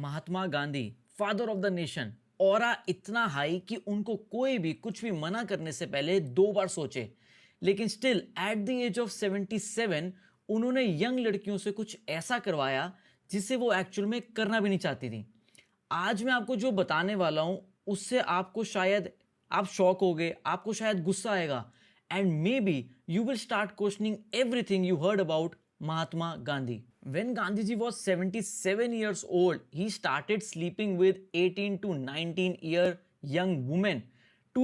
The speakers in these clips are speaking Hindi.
Mahatma Gandhi, father of the nation, aura इतना हाई कि उनको कोई भी कुछ भी मना करने से पहले 2 बार सोचे। लेकिन still at the age of 77 उन्होंने यंग लड़कियों से कुछ ऐसा करवाया जिसे वो एक्चुअल में करना भी नहीं चाहती थी। आज मैं आपको जो बताने वाला हूं उससे आपको शायद आप शॉक होगे, आपको शायद गुस्सा आएगा, and may be you will start questioning everything you heard about Mahatma Gandhi. When Gandhiji was 77 years old, he started sleeping with 18 to 19-year young women to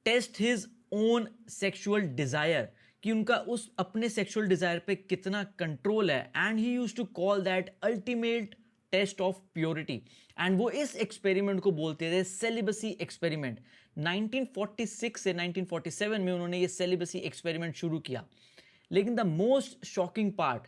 test his own sexual desire, कि उनका उस अपने सेक्सुअल डिजायर पे कितना कंट्रोल है, and he used to call that ultimate test of purity. And वो इस एक्सपेरिमेंट को बोलते थे सेलिबसी एक्सपेरिमेंट। 1946 से 1947 में उन्होंने ये सेलिबसी एक्सपेरिमेंट शुरू किया। लेकिन द मोस्ट शॉकिंग पार्ट,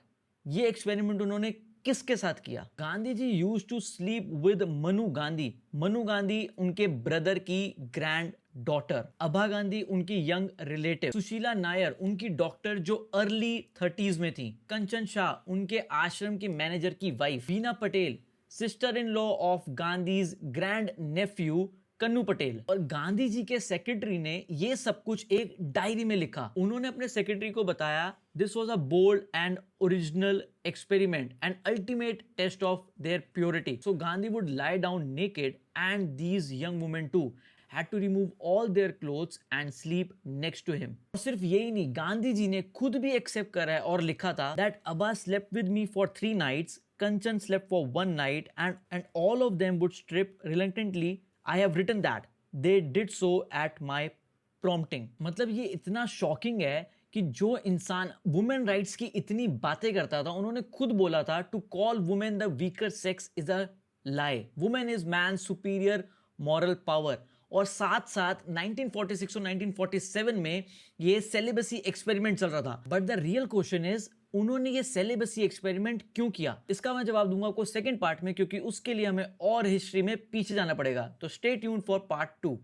ये एक्सपेरिमेंट उन्होंने किसके साथ किया? Gandhi ji used to sleep with Manu Gandhi. Manu Gandhi उनके ब्रदर की ग्रैंड डॉटर, अभा गांधी उनकी यंग रिलेटिव, सुशीला नायर उनकी डॉक्टर जो अर्ली 30s में थी, कंचन शाह उनके आश्रम की मैनेजर की wife, Bina Patel sister in law of Gandhi's grand nephew Kannu Patel. और गांधी जी के सेक्रेटरी ने ये सब कुछ एक डायरी में लिखा। उन्होंने अपने सेक्रेटरी को बताया this was a bold and original experiment and ultimate test of their purity. So Gandhi would lie down naked and these young women to had to remove all their clothes and sleep next to him. और सिर्फ यही नहीं, गांधी जी ने खुद भी एक्सेप्ट करा है और लिखा था that Abba slept with me for 3 nights, Kanchan slept for 1 night and all of them would strip reluctantly. I have written that they did so at my prompting. मतलब ये इतना शॉकिंग है कि जो इंसान वुमेन राइट्स की इतनी बातें करता था, उन्होंने खुद बोला था to call women the weaker sex is a lie, women is man superior moral power. और साथ साथ 1946 और 1947 में ये सेलिबसी एक्सपेरिमेंट चल रहा था। But the real question is उन्होंने ये सेलिबसी एक्सपेरिमेंट क्यों किया? इसका मैं जवाब दूंगा आपको सेकंड पार्ट में, क्योंकि उसके लिए हमें और हिस्ट्री में पीछे जाना पड़ेगा। तो स्टे ट्यून्ड फॉर पार्ट 2।